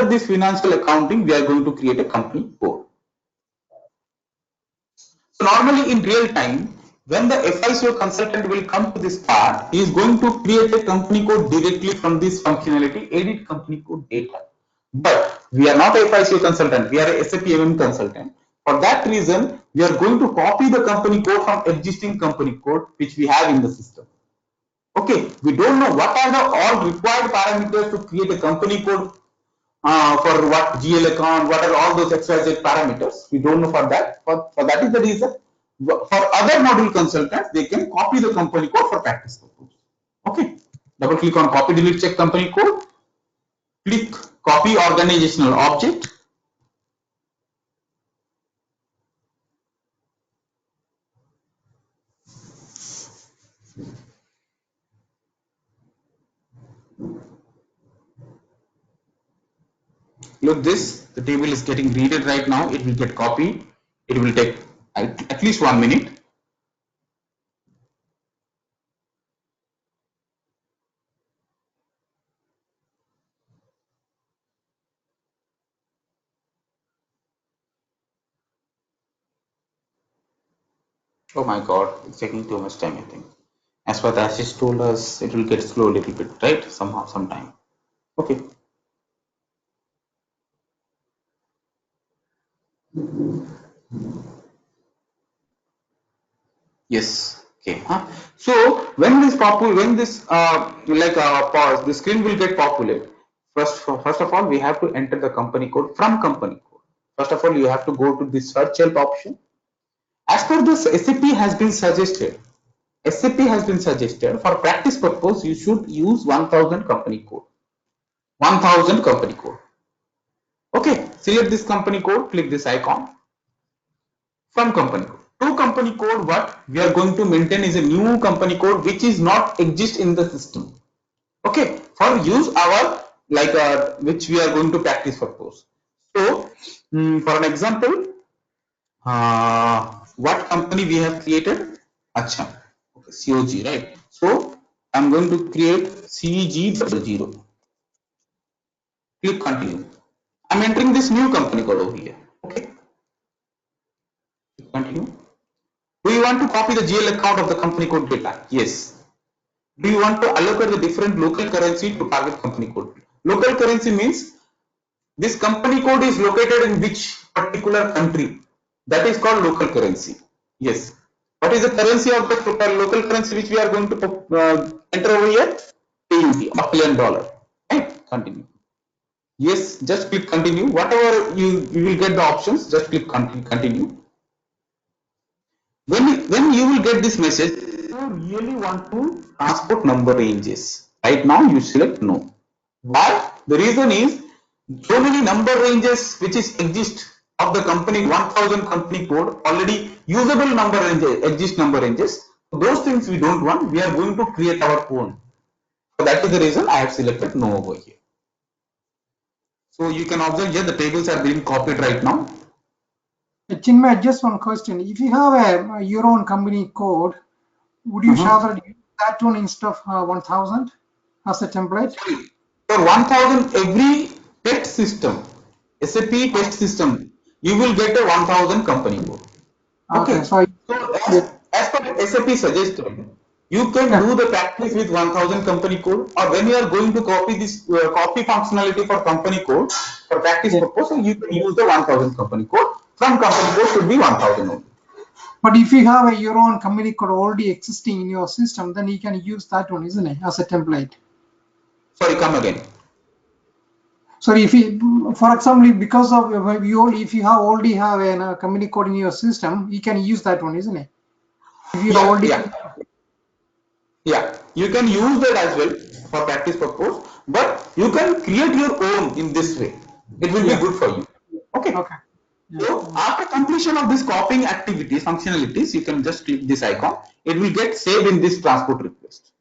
under this financial accounting, we are going to create a company code. So normally in real time, when the FICO consultant will come to this part, he is going to create a company code directly from this functionality, edit company code data. But we are not a FICO consultant, we are a SAP MM consultant. For that reason, we are going to copy the company code from existing company code which we have in the system. Okay, we don't know what are the all required parameters to create a company code for what GL account, what are all those XYZ parameters. We don't know for that. For that is the reason. For other module consultants, they can copy the company code for practice purpose. Okay, double click on copy, delete, check company code. Click copy organizational object. Look this, the table is getting read right now. It will get copied. It will take at least 1 minute. Oh my god, it's taking too much time, I think. As per the Ashish told us, it will get slow a little bit, right? Somehow, sometime. Okay. Yes. Okay. Huh? So when this pause, the screen will get populated. First of all, we have to enter the company code from company code. First of all, you have to go to the search help option. As per this, SAP has been suggested. SAP has been suggested for practice purpose, you should use 1000 company code. 1000 company code. Okay. Select this company code. Click this icon. From company code. To company code, what we are going to maintain is a new company code which is not exist in the system. Okay, for use our which we are going to practice purpose. So, for an example, what company we have created? Acha, okay, COG, right? So, I'm going to create CG00. Click continue. I'm entering this new company code over here. Okay, continue. Do you want to copy the GL account of the company code data? Yes. Do you want to allocate the different local currency to target company code? Local currency means this company code is located in which particular country. That is called local currency. Yes. What is the currency of the local currency which we are going to enter over here? AUD, Australian dollar. Right? Continue. Yes, just click continue. Whatever you will get the options, just click continue. When you will get this message, you really want to transport number ranges. Right now you select no. Why? The reason is so many number ranges which is exist of the company 1000 company code, already usable number ranges, exist number ranges. Those things we don't want. We are going to create our own. So that is the reason I have selected no over here. So you can observe here the tables are being copied right now. Chinmay, just one question. If you have your own company code, would you rather use that one instead of 1000 as a template? For 1000, every test system, SAP test system, you will get a 1000 company code. Okay. So as per SAP suggested, you can do the practice with 1000 company code, or when you are going to copy this copy functionality for company code for practice purpose, you can use the 1000 company code. From company code should be 1000 only. But if you have your own company code already existing in your system, then you can use that one, isn't it, as a template? Sorry, come again. So if you, for example, because of if you have already have a company code in your system, you can use that one, isn't it? If you already you can use that as well for practice purpose, but you can create your own in this way. It will be good for you. Okay. So after completion of this copying activities, functionalities, you can just click this icon. It will get saved in this transport request.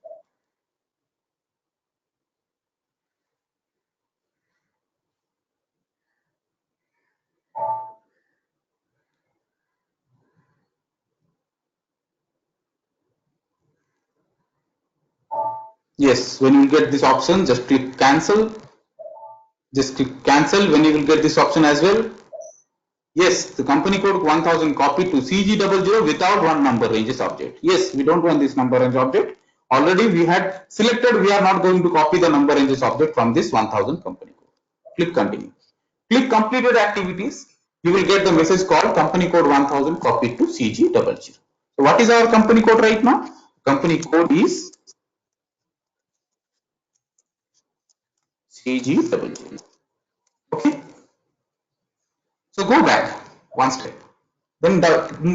Yes, when you get this option, just click cancel. Just click cancel when you will get this option as well. Yes, the company code 1000 copied to CG00 without one number ranges object. Yes, we don't want this number range object. Already we had selected we are not going to copy the number ranges object from this 1000 company code. Click continue. Click completed activities. You will get the message called company code 1000 copied to CG00. So what is our company code right now? Company code is CG00. Okay. So go back one step. Then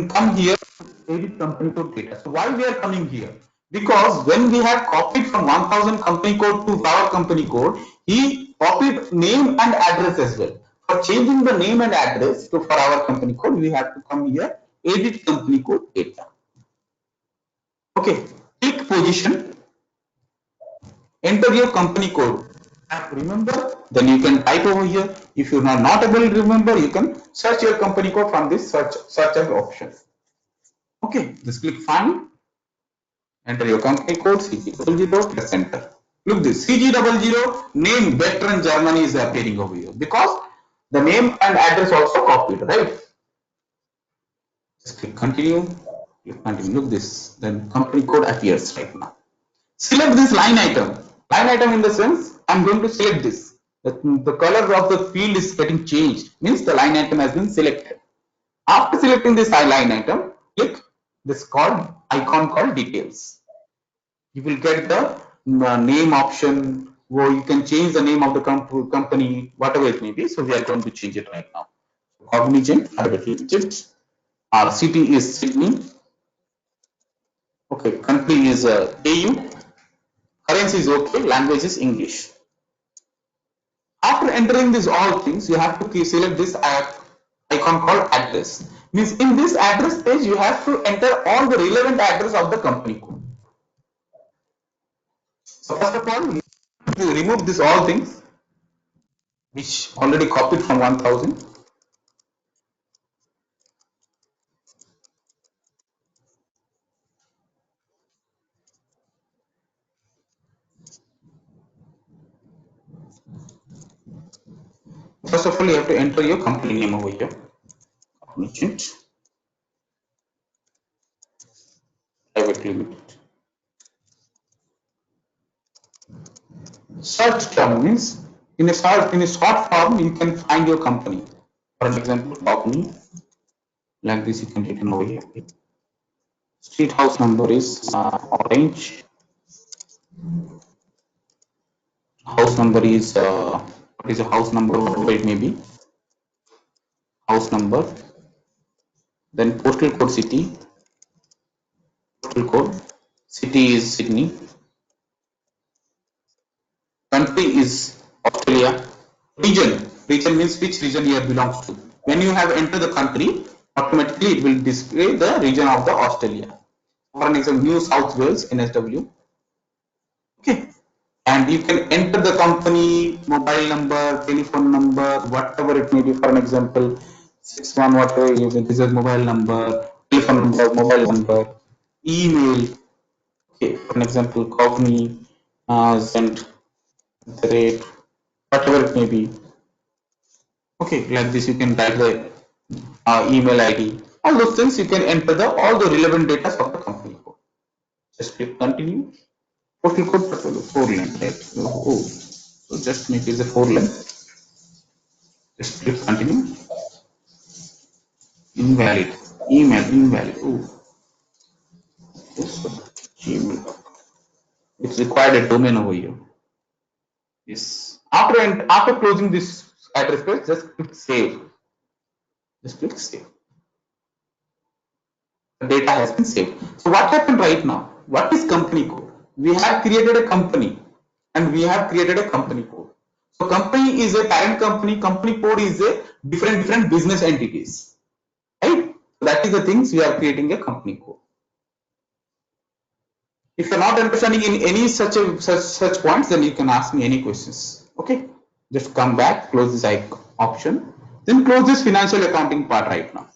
come here to edit company code data. So why we are coming here? Because when we have copied from 1000 company code to our company code, he copied name and address as well. For changing the name and address to for our company code, we have to come here, edit company code data. Okay, click position, enter your company code. Remember, then you can type over here. If you are not able to remember, you can search your company code from this search option. Okay, just click find, enter your company code CG00, press enter. Look this CG00 name veteran Germany is appearing over here because the name and address also copied, right? Just click continue, click continue. Look this, then company code appears right now. Select this line item. Line item in the sense I'm going to select this. The color of the field is getting changed, means the line item has been selected. After selecting this line item, click this icon called details. You will get the name option, or you can change the name of the company, whatever it may be. So we are going to change it right now. Cognizant, Egypt. Our city is Sydney. Okay, country is AU. Currency is okay. Language is English. After entering these all things, you have to select this icon called address. Means in this address page, you have to enter all the relevant address of the company code. So first of all, we have to remove this all things which already copied from 1000. First of all, you have to enter your company name over here. Cognizant Private Limited. Search term means in a short form you can find your company. For example, company like this you can written over here. Street house number is orange. House number is what is the house number? Whatever it may be. House number. Then postal code city. Postal code. City is Sydney. Country is Australia. Region means which region you belongs to. When you have entered the country, automatically it will display the region of the Australia. For an example, New South Wales, NSW. Okay, and you can enter the company mobile number, telephone number, whatever it may be. For an example, 61 whatever this is mobile number, telephone number, mobile number, email. Okay, for an example, Cogni, send the rate, whatever it may be. Okay, like this you can type the email ID. All those things you can enter all the relevant data of the company code. Just click continue. Postal code 4 line, right? So just make it a 4 line. Just click continue. Invalid. Email invalid. Yes. Gmail. It's required a domain over here. Yes. After closing this address page, just click save. Just click save. The data has been saved. So what happened right now? What is company code? We have created a company and we have created a company code. So company is a parent company, company code is a different business entities. Right? That is the things we are creating a company code. If you're not understanding in any such points, then you can ask me any questions. Okay? Just come back, close this option, then close this financial accounting part right now.